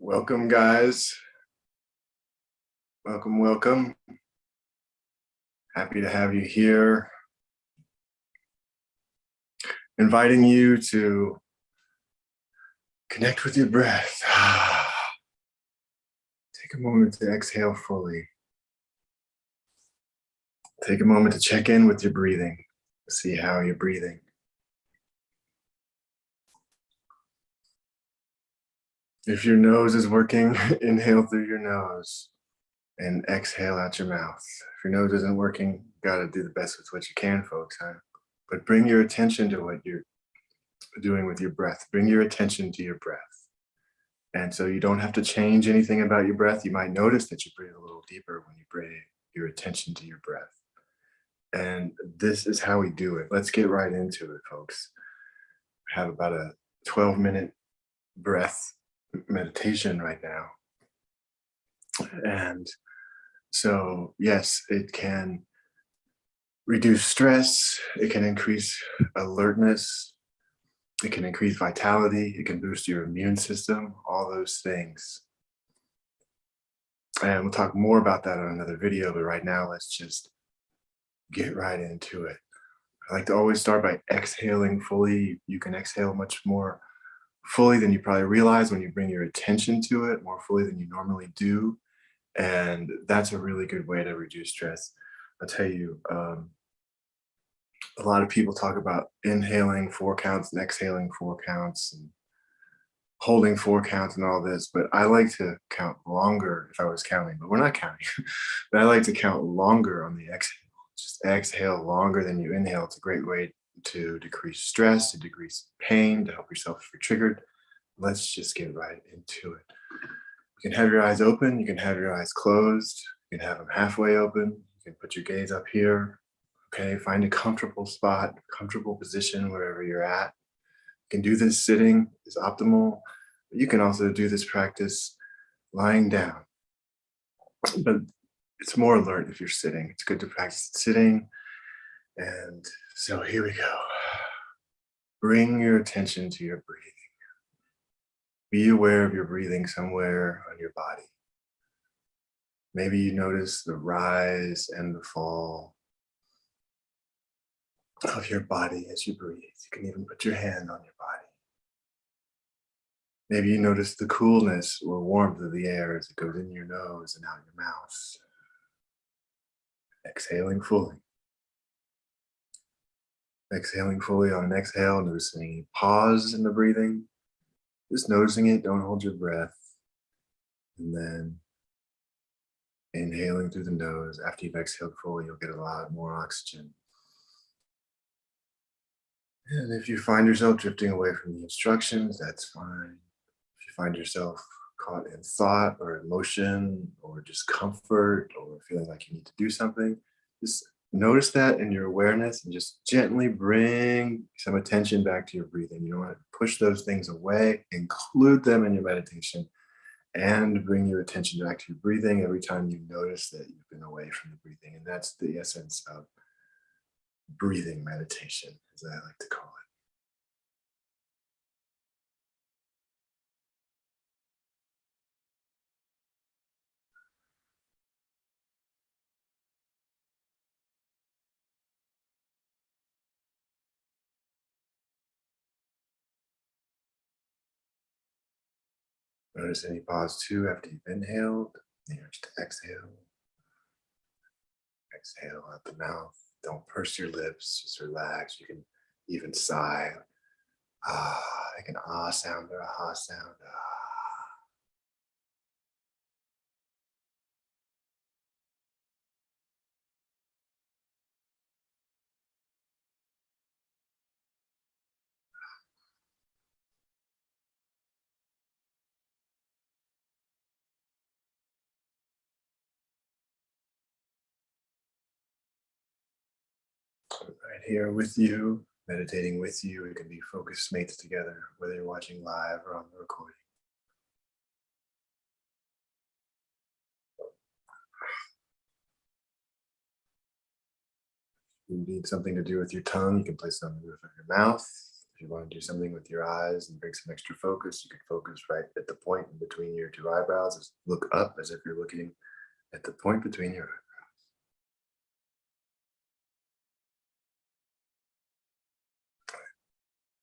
Welcome, guys. Welcome, welcome. Happy to have you here. Inviting you to connect with your breath. Take a moment to exhale fully. Take a moment to check in with your breathing. See how you're breathing. If your nose is working, inhale through your nose and exhale out your mouth. If your nose isn't working, you gotta do the best with what you can, folks. But bring your attention to what you're doing with your breath. Bring your attention to your breath. And so you don't have to change anything about your breath. You might notice that you breathe a little deeper when you bring your attention to your breath. And this is how we do it. Let's get right into it, folks. We have about a 12-minute breath meditation right now. And so, yes, it can reduce stress. It can increase alertness. It can increase vitality. It can boost your immune system, all those things. And we'll talk more about that on another video, but right now, let's just get right into it. I like to always start by exhaling fully. You can exhale much more fully than you probably realize when you bring your attention to it, more fully than you normally do. And that's a really good way to reduce stress. I'll tell you, a lot of people talk about inhaling 4 counts and exhaling 4 counts and holding 4 counts and all this, but I like to count longer if I was counting, but we're not counting. But I like to count longer on the exhale. Just exhale longer than you inhale. It's a great way to decrease stress, to decrease pain, to help yourself if you're triggered. Let's just get right into it. You can have your eyes open, you can have your eyes closed, you can have them halfway open, you can put your gaze up here. Okay, find a comfortable spot, comfortable position wherever you're at. You can do this sitting is optimal. You can also do this practice lying down, but it's more alert if you're sitting. It's good to practice sitting. And so here we go. Bring your attention to your breathing. Be aware of your breathing somewhere on your body. Maybe you notice the rise and the fall of your body as you breathe. You can even put your hand on your body. Maybe you notice the coolness or warmth of the air as it goes in your nose and out your mouth. Exhaling fully. Exhaling fully on an exhale, noticing any pause in the breathing. Just noticing it, don't hold your breath. And then inhaling through the nose. After you've exhaled fully, you'll get a lot more oxygen. And if you find yourself drifting away from the instructions, that's fine. If you find yourself caught in thought or emotion or discomfort or feeling like you need to do something, just notice that in your awareness and just gently bring some attention back to your breathing. You don't want to push those things away, include them in your meditation, and bring your attention back to your breathing every time you notice that you've been away from the breathing. And that's the essence of breathing meditation, as I like to call it. Notice any pause too after you've inhaled. You just exhale. Exhale out the mouth. Don't purse your lips. Just relax. You can even sigh. Like an ah sound or a ha sound. Ah. Right here with you, meditating with you. We can be focused mates together, whether you're watching live or on the recording. If you need something to do with your tongue, you can place something with your mouth. If you want to do something with your eyes and bring some extra focus, you can focus right at the point in between your two eyebrows. Just look up as if you're looking at the point between your eyebrows.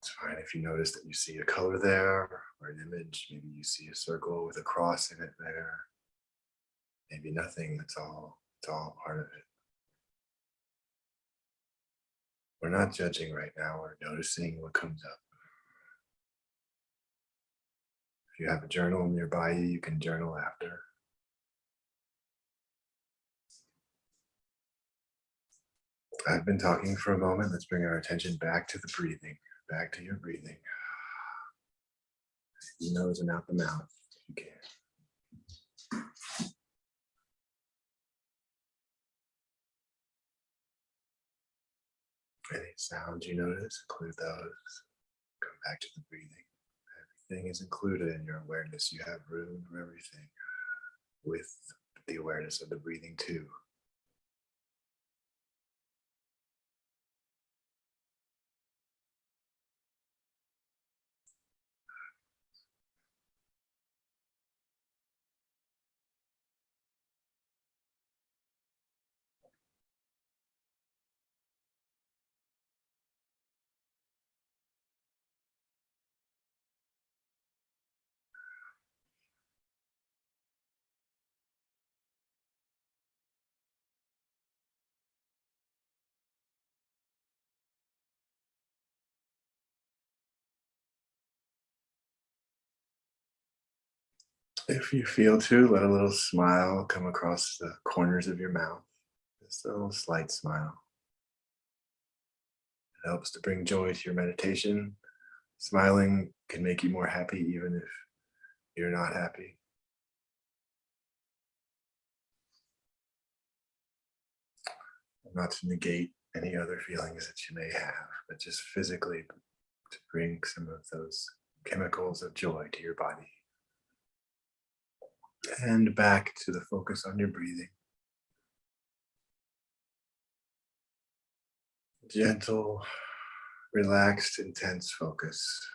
It's fine if you notice that you see a color there or an image. Maybe you see a circle with a cross in it there. Maybe nothing. It's all part of it. We're not judging right now. We're noticing what comes up. If you have a journal nearby you, you can journal after. I've been talking for a moment. Let's bring our attention back to the breathing, back to your breathing. The nose and out the mouth if you can. Any sounds you notice, include those. Come back to the breathing. Everything is included in your awareness. You have room for everything with the awareness of the breathing too. If you feel to, let a little smile come across the corners of your mouth. Just a little slight smile. It helps to bring joy to your meditation. Smiling can make you more happy even if you're not happy. Not to negate any other feelings that you may have, but just physically to bring some of those chemicals of joy to your body. And back to the focus on your breathing. Gentle, relaxed, intense focus.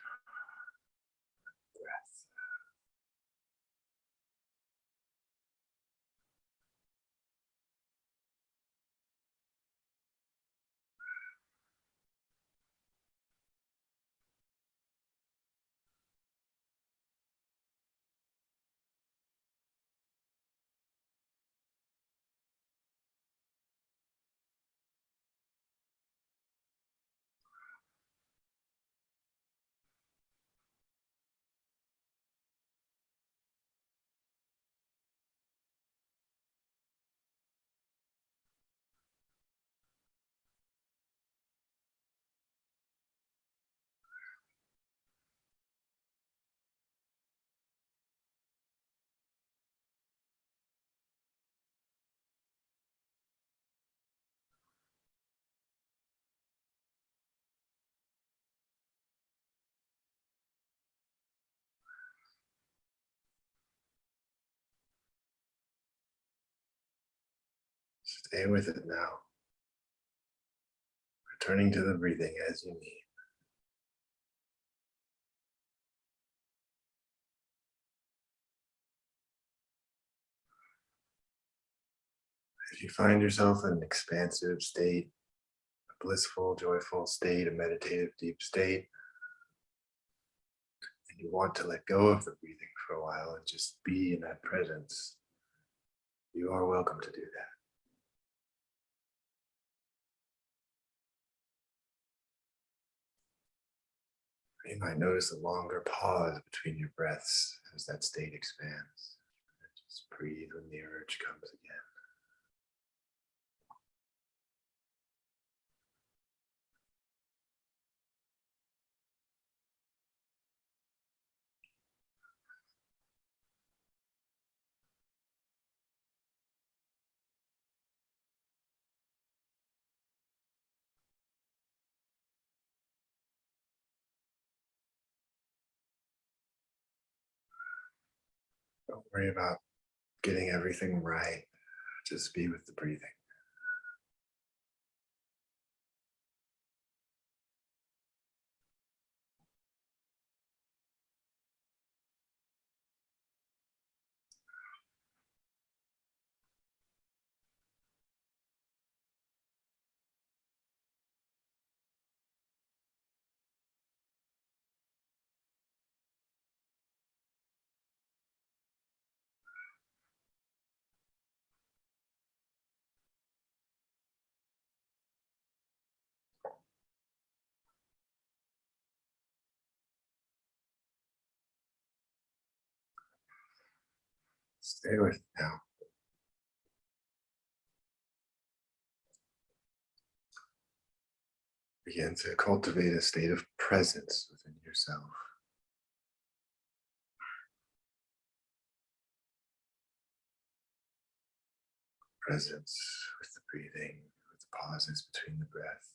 Stay with it now, returning to the breathing as you need. If you find yourself in an expansive state, a blissful, joyful state, a meditative, deep state, and you want to let go of the breathing for a while and just be in that presence, you are welcome to do that. You might notice a longer pause between your breaths as that state expands. Just breathe when the urge comes again. Don't worry about getting everything right. Just be with the breathing. Stay with it now. Begin to cultivate a state of presence within yourself. Presence with the breathing, with the pauses between the breath.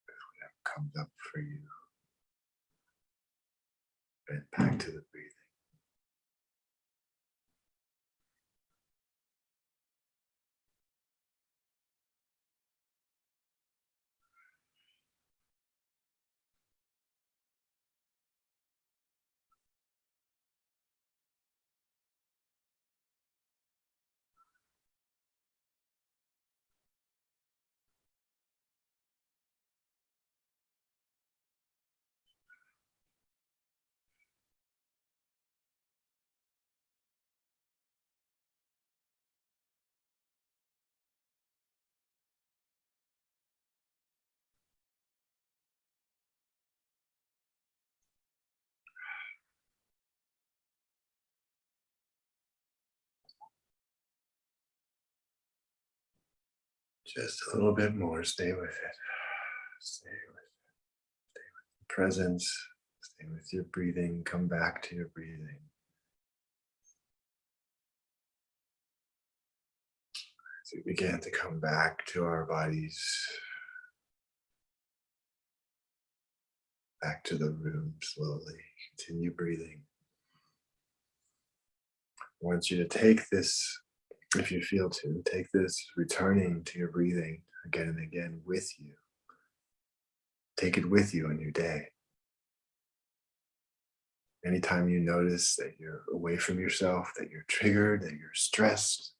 Whatever comes up for you. And back to the breathing. Just a little bit more. Stay with it. Stay with the presence. Stay with your breathing. Come back to your breathing. As we begin to come back to our bodies, back to the room slowly. Continue breathing. I want you to take this, if you feel to, take this returning to your breathing again and again with you. Take it with you in your day. Anytime you notice that you're away from yourself, that you're triggered, that you're stressed,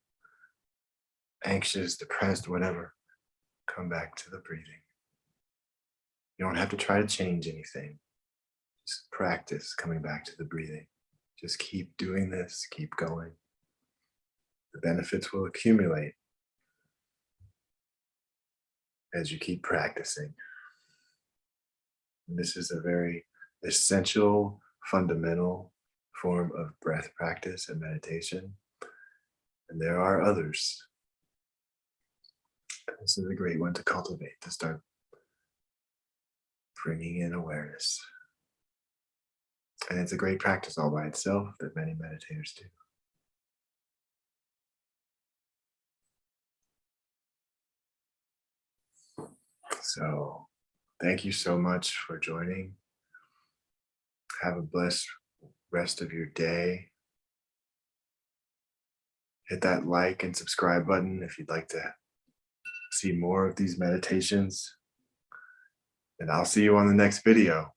anxious, depressed, whatever, come back to the breathing. You don't have to try to change anything. Just practice coming back to the breathing. Just keep doing this, keep going. The benefits will accumulate as you keep practicing. And this is a very essential, fundamental form of breath practice and meditation. And there are others. This is a great one to cultivate, to start bringing in awareness. And it's a great practice all by itself that many meditators do. So thank you so much for joining. Have a blessed rest of your day. Hit that like and subscribe button if you'd like to see more of these meditations. And I'll see you on the next video.